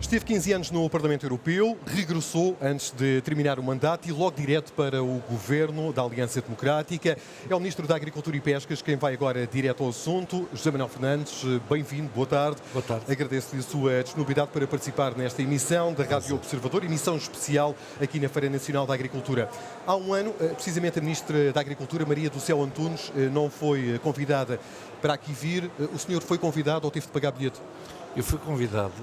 Esteve 15 anos no Parlamento Europeu, regressou antes de terminar o mandato e logo direto para o governo da Aliança Democrática. É o Ministro da Agricultura e Pescas quem vai agora direto ao assunto. José Manuel Fernandes, bem-vindo, boa tarde. Boa tarde. Agradeço-lhe a sua disponibilidade para participar nesta emissão da Rádio Observador, emissão especial aqui na Feira Nacional da Agricultura. Há um ano, precisamente a Ministra da Agricultura, Maria do Céu Antunes, não foi convidada para aqui vir. O senhor foi convidado ou teve de pagar bilhete? Eu fui convidado.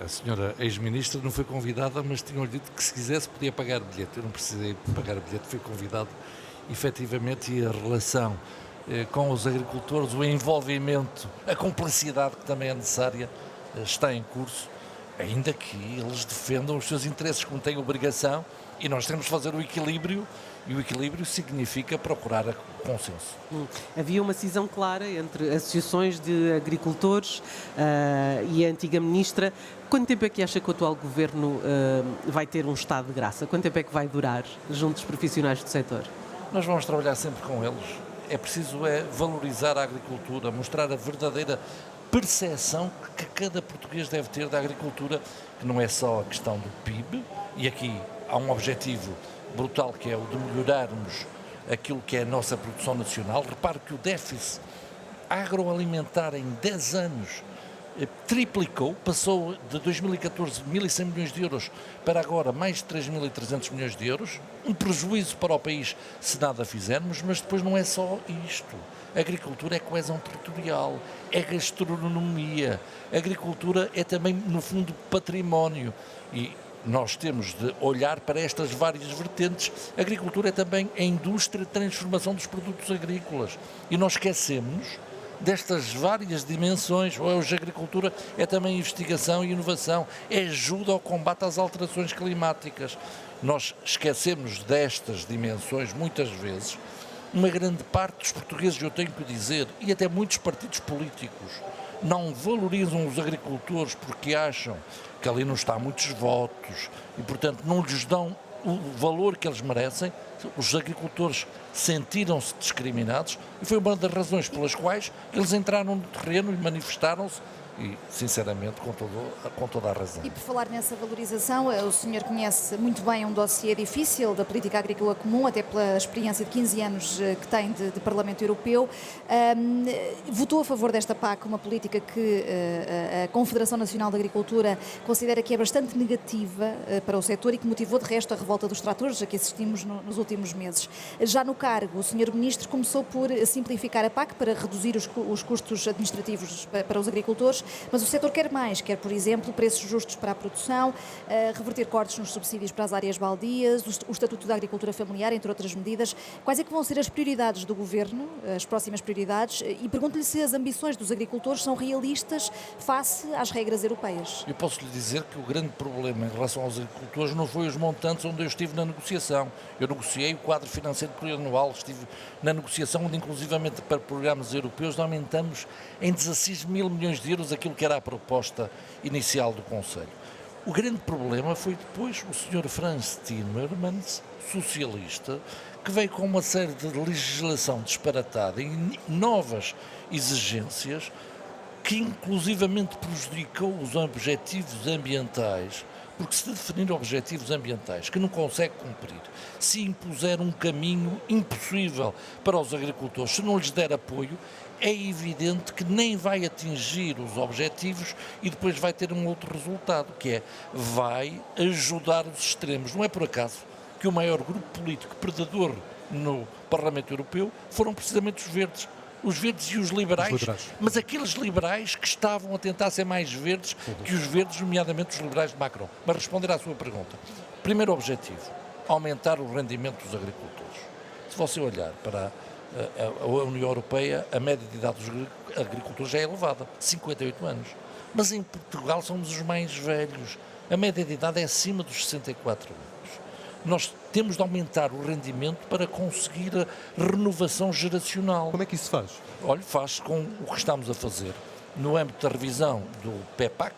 A senhora ex-ministra não foi convidada, mas tinham-lhe dito que se quisesse podia pagar bilhete. Eu não precisei pagar bilhete, fui convidado efetivamente, e a relação com os agricultores, o envolvimento, a cumplicidade que também é necessária está em curso, ainda que eles defendam os seus interesses, como têm obrigação, e nós temos de fazer o equilíbrio, e o equilíbrio significa procurar consenso. Havia uma cisão clara entre associações de agricultores e a antiga ministra. Quanto tempo é que acha que o atual governo vai ter um estado de graça? Quanto tempo é que vai durar junto dos profissionais do setor? Nós vamos trabalhar sempre com eles. É preciso valorizar a agricultura, mostrar a verdadeira percepção que cada português deve ter da agricultura, que não é só a questão do PIB, e aqui há um objetivo brutal, que é o de melhorarmos aquilo que é a nossa produção nacional. Repare que o déficit agroalimentar em 10 anos triplicou, passou de 2014 1.100 milhões de euros para agora mais de 3.300 milhões de euros, um prejuízo para o país se nada fizermos, mas depois não é só isto. A agricultura é coesão territorial, é gastronomia, a agricultura é também, no fundo, património, e nós temos de olhar para estas várias vertentes. A agricultura é também a indústria de transformação dos produtos agrícolas, e nós esquecemos destas várias dimensões. Hoje a agricultura é também investigação e inovação, é ajuda ao combate às alterações climáticas. Nós esquecemos destas dimensões muitas vezes. Uma grande parte dos portugueses, eu tenho que dizer, e até muitos partidos políticos, não valorizam os agricultores porque acham que ali não está muitos votos e, portanto, não lhes dão o valor que eles merecem. Os agricultores sentiram-se discriminados e foi uma das razões pelas quais eles entraram no terreno e manifestaram-se, e, sinceramente, com toda a razão. E por falar nessa valorização, o senhor conhece muito bem um dossiê difícil da política agrícola comum, até pela experiência de 15 anos que tem de Parlamento Europeu. Votou a favor desta PAC, uma política que a Confederação Nacional de Agricultura considera que é bastante negativa para o setor e que motivou, de resto, a revolta dos tratores a que assistimos nos últimos meses. Já no cargo, o senhor Ministro começou por simplificar a PAC para reduzir os custos administrativos para os agricultores, mas o setor quer mais, quer, por exemplo, preços justos para a produção, reverter cortes nos subsídios para as áreas baldias, o Estatuto da Agricultura Familiar, entre outras medidas. Quais é que vão ser as prioridades do Governo, as próximas prioridades? E pergunto-lhe se as ambições dos agricultores são realistas face às regras europeias. Eu posso lhe dizer que o grande problema em relação aos agricultores não foi os montantes onde eu estive na negociação. Eu negociei o quadro financeiro plurianual, estive na negociação onde, inclusivamente para programas europeus, aumentamos em 16 mil milhões de euros aquilo que era a proposta inicial do Conselho. O grande problema foi depois o Sr. Frans Timmermans, socialista, que veio com uma série de legislação disparatada e novas exigências que inclusivamente prejudicou os objetivos ambientais, porque se definir objetivos ambientais que não consegue cumprir, se impuser um caminho impossível para os agricultores, se não lhes der apoio, é evidente que nem vai atingir os objetivos e depois vai ter um outro resultado, que é, vai ajudar os extremos. Não é por acaso que o maior grupo político predador no Parlamento Europeu foram precisamente os verdes e os liberais, mas aqueles liberais que estavam a tentar ser mais verdes que os verdes, nomeadamente os liberais de Macron. Mas responder à sua pergunta, primeiro objetivo, aumentar o rendimento dos agricultores. Se você olhar para a União Europeia, a média de idade dos agricultores já é elevada, 58 anos. Mas em Portugal somos os mais velhos, a média de idade é acima dos 64 anos. Nós temos de aumentar o rendimento para conseguir a renovação geracional. Como é que isso se faz? Olha, faz com o que estamos a fazer. No âmbito da revisão do PEPAC,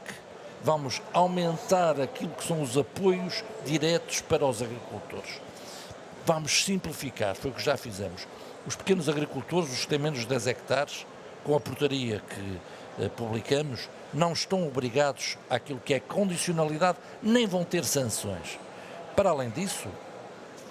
vamos aumentar aquilo que são os apoios diretos para os agricultores. Vamos simplificar, foi o que já fizemos. Os pequenos agricultores, os que têm menos de 10 hectares, com a portaria que publicamos, não estão obrigados àquilo que é condicionalidade, nem vão ter sanções. Para além disso,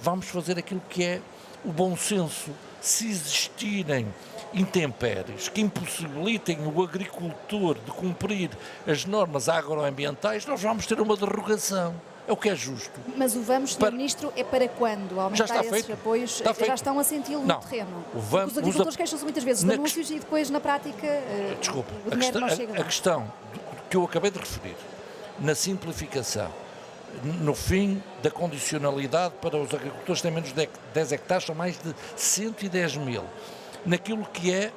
vamos fazer aquilo que é o bom senso. Se existirem intempéries que impossibilitem o agricultor de cumprir as normas agroambientais, nós vamos ter uma derrogação. É o que é justo. Mas o vamos, Sr. Ministro, é para quando? Aumentar Já está esses feito. apoios? Está feito. Já estão a senti-lo no terreno? Os agricultores queixam-se muitas vezes de anúncios e depois, na prática, Desculpe, o dinheiro não chega a questão que eu acabei de referir, na simplificação, no fim da condicionalidade para os agricultores que têm menos de 10 hectares, são mais de 110 mil. Naquilo que é,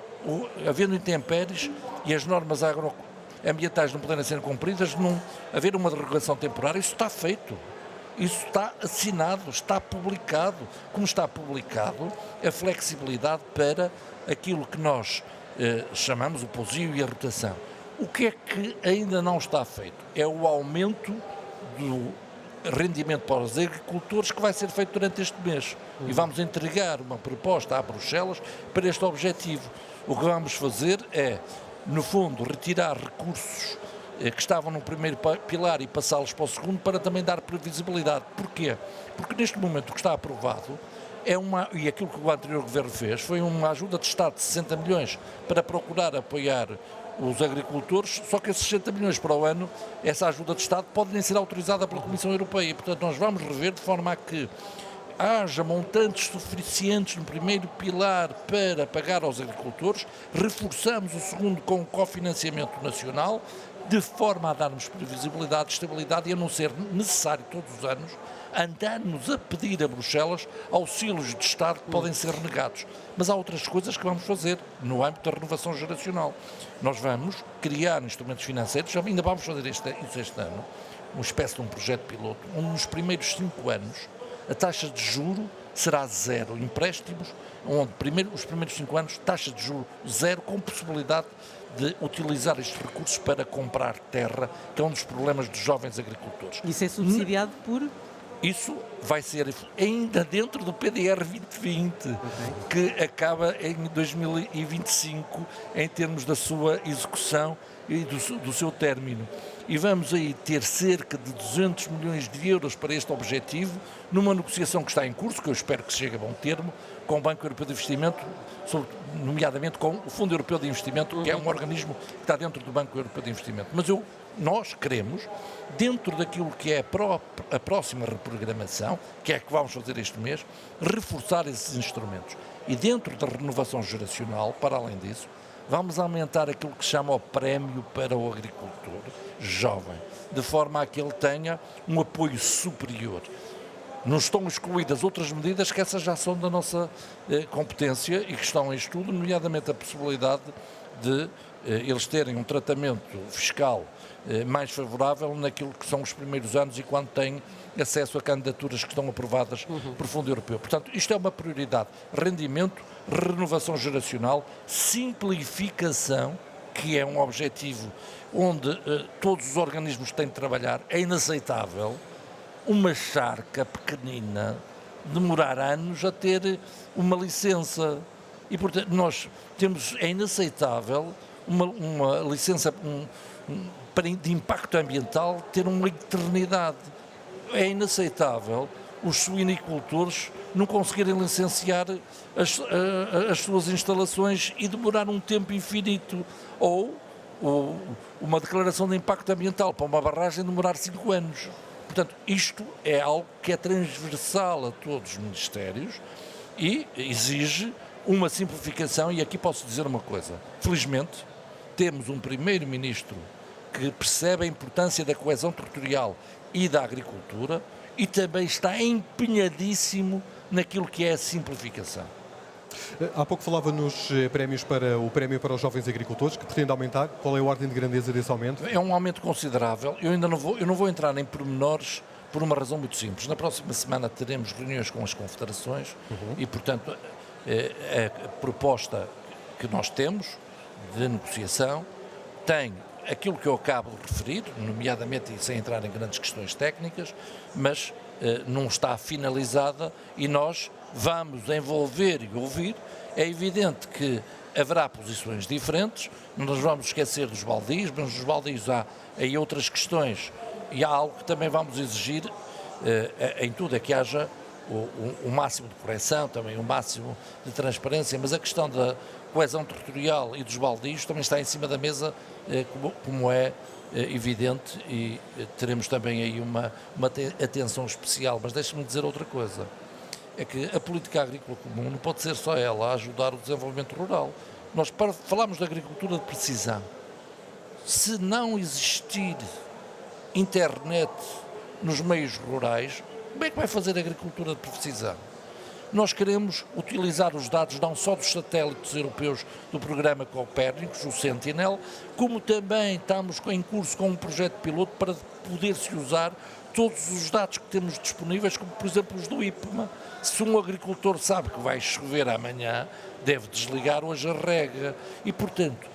havendo intempéries e as normas agroambientais não poderem ser cumpridas, não haver uma derrogação temporária, isso está feito. Isso está assinado, está publicado. Como está publicado, a flexibilidade para aquilo que nós chamamos o pousio e a rotação. O que é que ainda não está feito? É o aumento do rendimento para os agricultores que vai ser feito durante este mês. E vamos entregar uma proposta a Bruxelas para este objetivo. O que vamos fazer é, no fundo, retirar recursos que estavam no primeiro pilar e passá-los para o segundo para também dar previsibilidade. Porquê? Porque neste momento o que está aprovado é e aquilo que o anterior governo fez, foi uma ajuda de Estado de 60 milhões para procurar apoiar os agricultores, só que esses 60 milhões para o ano, essa ajuda de Estado pode nem ser autorizada pela Comissão Europeia. E, portanto, nós vamos rever de forma a que haja montantes suficientes no primeiro pilar para pagar aos agricultores, reforçamos o segundo com o cofinanciamento nacional, de forma a darmos previsibilidade, estabilidade e a não ser necessário todos os anos andarmos a pedir a Bruxelas auxílios de Estado que podem ser renegados. Mas há outras coisas que vamos fazer no âmbito da renovação geracional. Nós vamos criar instrumentos financeiros, ainda vamos fazer isso este ano, uma espécie de um projeto piloto, onde nos primeiros 5 anos a taxa de juro será zero, empréstimos, onde os primeiros 5 anos, taxa de juro zero, com possibilidade de utilizar estes recursos para comprar terra, que é um dos problemas dos jovens agricultores. Isso é subsidiado por? Isso vai ser ainda dentro do PDR 2020, que acaba em 2025, em termos da sua execução e do seu término. E vamos aí ter cerca de 200 milhões de euros para este objetivo, numa negociação que está em curso, que eu espero que chegue a bom termo, com o Banco Europeu de Investimento, nomeadamente com o Fundo Europeu de Investimento, que é um organismo que está dentro do Banco Europeu de Investimento. Mas nós queremos, dentro daquilo que é a próxima reprogramação, que é a que vamos fazer este mês, reforçar esses instrumentos. E dentro da renovação geracional, para além disso, vamos aumentar aquilo que se chama o prémio para o agricultor jovem, de forma a que ele tenha um apoio superior. Não estão excluídas outras medidas que essas já são da nossa competência e que estão em estudo, nomeadamente a possibilidade de eles terem um tratamento fiscal mais favorável naquilo que são os primeiros anos e quando têm acesso a candidaturas que estão aprovadas por Fundo Europeu. Portanto, isto é uma prioridade. Rendimento, renovação geracional, simplificação, que é um objetivo onde todos os organismos têm de trabalhar. É inaceitável uma charca pequenina demorar anos a ter uma licença. E, portanto, é inaceitável uma licença de impacto ambiental ter uma eternidade. É inaceitável os suinicultores não conseguirem licenciar as suas instalações e demorar um tempo infinito. Ou uma declaração de impacto ambiental para uma barragem demorar 5 anos. Portanto, isto é algo que é transversal a todos os ministérios e exige uma simplificação. E aqui posso dizer uma coisa. Felizmente, temos um primeiro-ministro que percebe a importância da coesão territorial e da agricultura e também está empenhadíssimo naquilo que é a simplificação. Há pouco falava nos prémios para o prémio para os jovens agricultores, que pretende aumentar. Qual é a ordem de grandeza desse aumento? É um aumento considerável. Eu não vou entrar em pormenores por uma razão muito simples. Na próxima semana teremos reuniões com as confederações e, portanto, a proposta que nós temos de negociação tem aquilo que eu acabo de referir, nomeadamente e sem entrar em grandes questões técnicas, mas não está finalizada e nós vamos envolver e ouvir. É evidente que haverá posições diferentes, não nos vamos esquecer dos baldios, mas nos baldios há aí outras questões e há algo que também vamos exigir em tudo, é que haja o máximo de correção, também o máximo de transparência, mas a questão da coesão territorial e dos baldios também está em cima da mesa, como é evidente, e teremos também aí uma atenção especial. Mas deixe-me dizer outra coisa, é que a política agrícola comum não pode ser só ela a ajudar o desenvolvimento rural. Nós falamos de agricultura de precisão. Se não existir internet nos meios rurais, como é que vai fazer a agricultura de precisão? Nós queremos utilizar os dados não só dos satélites europeus do programa Copérnicos, o Sentinel, como também estamos em curso com um projeto piloto para poder-se usar todos os dados que temos disponíveis, como por exemplo os do IPMA. Se um agricultor sabe que vai chover amanhã, deve desligar hoje a rega e, portanto,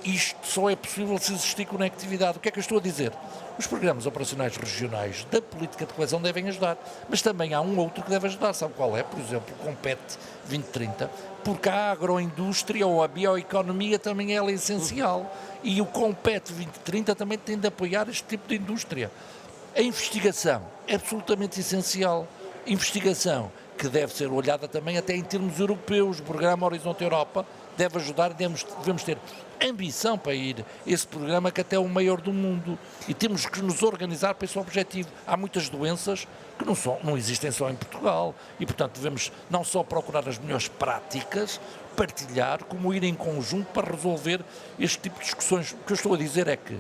isto só é possível se existir conectividade. O que é que eu estou a dizer? Os programas operacionais regionais da política de coesão devem ajudar, mas também há um outro que deve ajudar. Sabe qual é? Por exemplo, o Compete 2030, porque a agroindústria ou a bioeconomia também ela é essencial e o Compete 2030 também tem de apoiar este tipo de indústria. A investigação é absolutamente essencial. Investigação que deve ser olhada também até em termos europeus. O programa Horizonte Europa deve ajudar, devemos ter ambição para ir esse programa que até é o maior do mundo e temos que nos organizar para esse objetivo. Há muitas doenças que não existem só em Portugal e, portanto, devemos não só procurar as melhores práticas, partilhar, como ir em conjunto para resolver este tipo de discussões. O que eu estou a dizer é que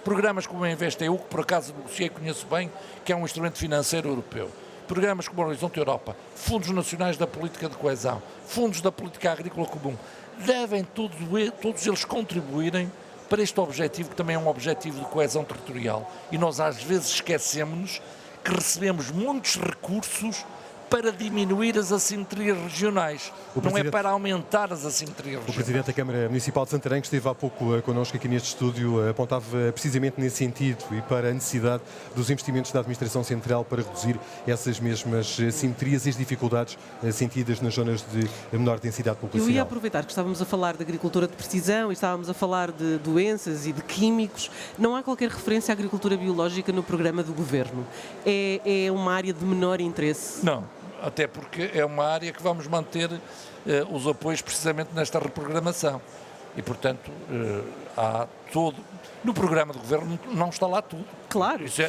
programas como o InvestEU, que por acaso negociei e conheço bem, que é um instrumento financeiro europeu, programas como o Horizonte Europa, fundos nacionais da política de coesão, fundos da política agrícola comum, devem todos eles contribuírem para este objetivo, que também é um objetivo de coesão territorial. E nós às vezes esquecemos que recebemos muitos recursos para diminuir as assimetrias regionais, não é para aumentar as assimetrias regionais. O Presidente da Câmara Municipal de Santarém, que esteve há pouco connosco aqui neste estúdio, apontava precisamente nesse sentido e para a necessidade dos investimentos da Administração Central para reduzir essas mesmas assimetrias e as dificuldades sentidas nas zonas de menor densidade populacional. Eu ia aproveitar que estávamos a falar de agricultura de precisão e estávamos a falar de doenças e de químicos. Não há qualquer referência à agricultura biológica no programa do Governo. É uma área de menor interesse? Não. Até porque é uma área que vamos manter os apoios precisamente nesta reprogramação. E, portanto, há todo... No programa do Governo não está lá tudo. Claro, isso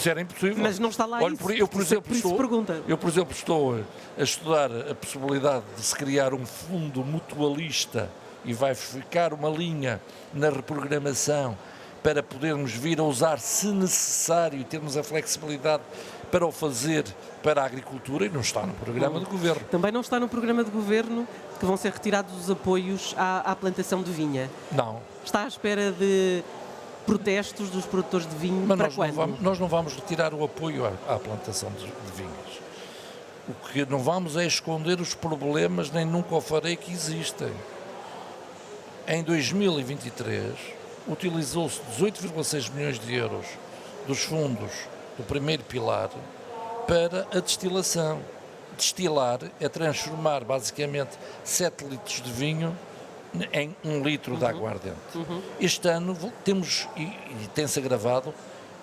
era impossível. Mas não está lá. Olha, isso. Eu, por exemplo, estou a estudar a possibilidade de se criar um fundo mutualista e vai ficar uma linha na reprogramação para podermos vir a usar, se necessário, e termos a flexibilidade para o fazer para a agricultura, e não está no programa do Governo. Também não está no programa do Governo que vão ser retirados os apoios à plantação de vinha? Não. Está à espera de protestos dos produtores de vinho? Mas para quando? Nós não vamos retirar o apoio à plantação de vinhas. O que não vamos é esconder os problemas, nem nunca o farei, que existem. Em 2023, utilizou-se 18,6 milhões de euros dos fundos do primeiro pilar para a destilação. Destilar é transformar basicamente 7 litros de vinho em 1 litro de aguardente. Este ano temos, e tem-se agravado,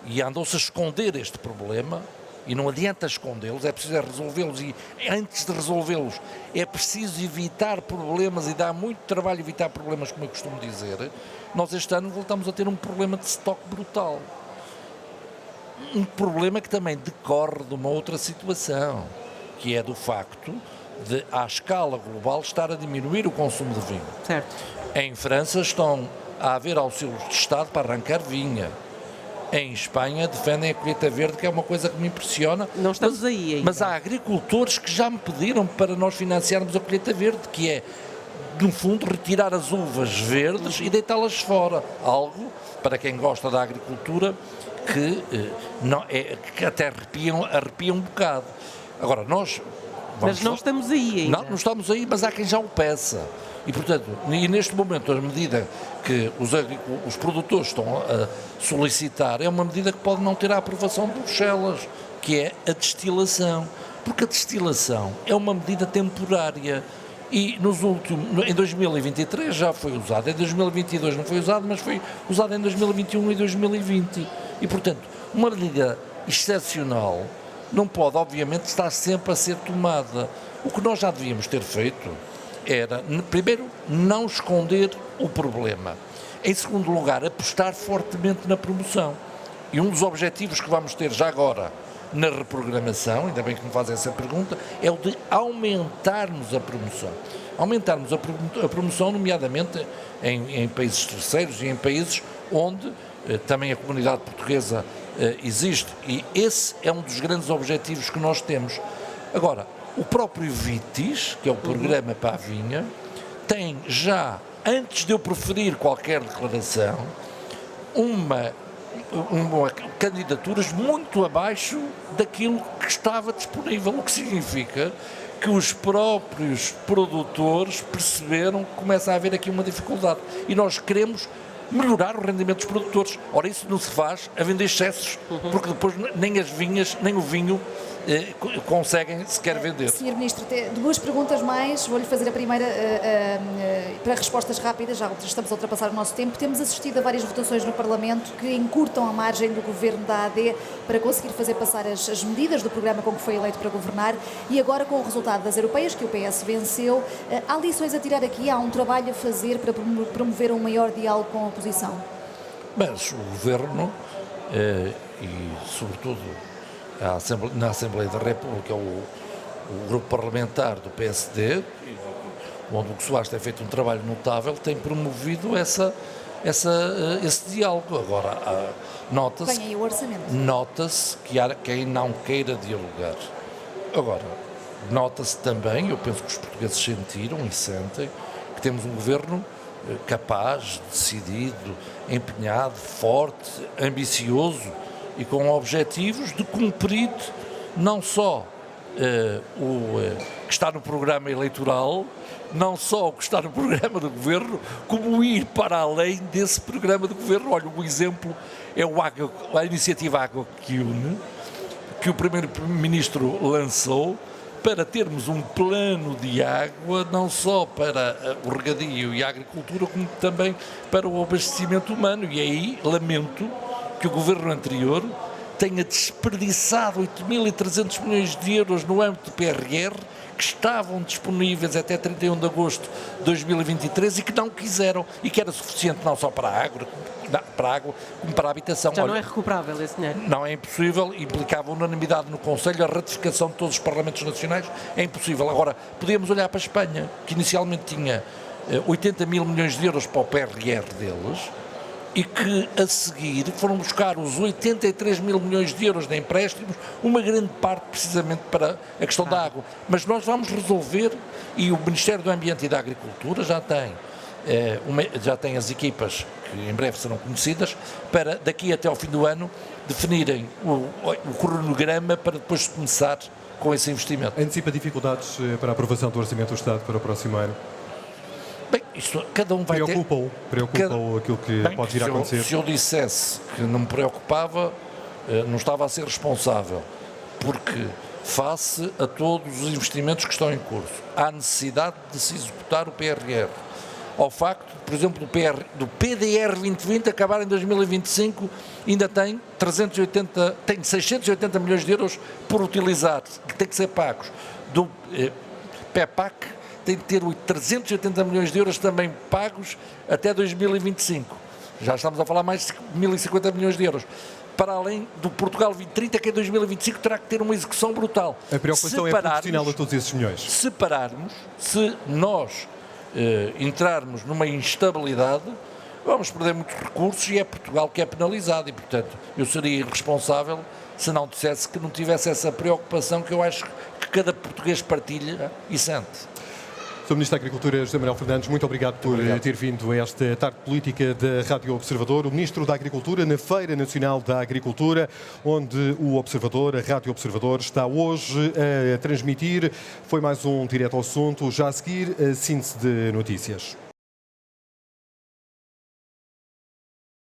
e andou-se a esconder este problema, e não adianta escondê-los, é preciso resolvê-los, e antes de resolvê-los é preciso evitar problemas, e dá muito trabalho evitar problemas, como eu costumo dizer. Nós este ano voltamos a ter um problema de estoque brutal. Um problema que também decorre de uma outra situação, que é do facto de, à escala global, estar a diminuir o consumo de vinho. Certo. Em França estão a haver auxílios de Estado para arrancar vinha. Em Espanha defendem a colheita verde, que é uma coisa que me impressiona. Não estamos aí ainda. Mas há agricultores que já me pediram para nós financiarmos a colheita verde, que é, no fundo, retirar as uvas verdes e deitá-las fora. Algo, para quem gosta da agricultura, que até arrepia um bocado. Agora, mas não estamos aí ainda. Não estamos aí, mas há quem já o peça. E, portanto, neste momento, a medida que os produtores estão a solicitar é uma medida que pode não ter a aprovação de Bruxelas, que é a destilação. Porque a destilação é uma medida temporária e em 2023 já foi usada, em 2022 não foi usada, mas foi usada em 2021 e 2020. E, portanto, uma medida excepcional não pode, obviamente, estar sempre a ser tomada. O que nós já devíamos ter feito era, primeiro, não esconder o problema. Em segundo lugar, apostar fortemente na promoção. E um dos objetivos que vamos ter já agora na reprogramação, ainda bem que me fazem essa pergunta, é o de aumentarmos a promoção. Aumentarmos a promoção, nomeadamente em países terceiros e em países onde também a comunidade portuguesa existe. E esse é um dos grandes objetivos que nós temos. Agora, o próprio VITIS, que é o Programa para a Vinha, tem já, antes de eu proferir qualquer declaração, candidaturas muito abaixo daquilo que estava disponível, o que significa que os próprios produtores perceberam que começa a haver aqui uma dificuldade e nós queremos melhorar o rendimento dos produtores. Ora, isso não se faz a vender excessos, porque depois nem as vinhas, nem o vinho conseguem sequer vender. Sr. Ministro, duas perguntas mais. Vou-lhe fazer a primeira para respostas rápidas, já estamos a ultrapassar o nosso tempo. Temos assistido a várias votações no Parlamento que encurtam a margem do governo da AD para conseguir fazer passar as medidas do programa com que foi eleito para governar e agora com o resultado das europeias, que o PS venceu, há lições a tirar aqui, há um trabalho a fazer para promover um maior diálogo com a oposição? Mas o governo e, sobretudo, na Assembleia da República, o grupo parlamentar do PSD, onde o Soares tem feito um trabalho notável, tem promovido esse diálogo. Agora, nota-se que há quem não queira dialogar. Agora, nota-se também, eu penso que os portugueses sentiram e sentem, que temos um governo capaz, decidido, empenhado, forte, ambicioso, e com objetivos de cumprir não só o que está no programa eleitoral, não só o que está no programa do governo, como ir para além desse programa do governo. Olha, um exemplo é a iniciativa Água que Une, que o Primeiro-Ministro lançou para termos um plano de água, não só para o regadio e a agricultura, como também para o abastecimento humano. E aí lamento que o governo anterior tenha desperdiçado 8.300 milhões de euros no âmbito do PRR, que estavam disponíveis até 31 de agosto de 2023 e que não quiseram, e que era suficiente não só para a água, como para a habitação. Já não é recuperável esse dinheiro? Não, é impossível, implicava unanimidade no Conselho, a ratificação de todos os Parlamentos Nacionais, é impossível. Agora, podíamos olhar para a Espanha, que inicialmente tinha 80 mil milhões de euros para o PRR deles, e que a seguir foram buscar os 83 mil milhões de euros de empréstimos, uma grande parte precisamente para a questão da água. Mas nós vamos resolver, e o Ministério do Ambiente e da Agricultura já tem as equipas, que em breve serão conhecidas, para daqui até ao fim do ano definirem o cronograma para depois começar com esse investimento. Antecipa dificuldades para a aprovação do Orçamento do Estado para o próximo ano? Bem, cada um vai Preocupa-o aquilo que pode vir a acontecer? Se eu dissesse que não me preocupava, não estava a ser responsável, porque face a todos os investimentos que estão em curso, há necessidade de se executar o PRR. Ao facto, por exemplo, do PDR 2020 acabar em 2025, ainda tem 680 milhões de euros por utilizar, que tem que ser pagos. Do PEPAC tem de ter 380 milhões de euros também pagos até 2025. Já estamos a falar mais de 1.050 milhões de euros. Para além do Portugal 2030, que em 2025 terá que ter uma execução brutal. A preocupação é proporcional a todos esses milhões. Se nós entrarmos numa instabilidade, vamos perder muitos recursos e é Portugal que é penalizado. E, portanto, eu seria irresponsável se não dissesse que não tivesse essa preocupação que eu acho que cada português partilha e sente. Sr. Ministro da Agricultura, José Manuel Fernandes, muito obrigado por ter vindo a esta tarde política da Rádio Observador. O Ministro da Agricultura na Feira Nacional da Agricultura, onde o Observador, a Rádio Observador, está hoje a transmitir. Foi mais um Direto ao Assunto. Já a seguir, a síntese de notícias.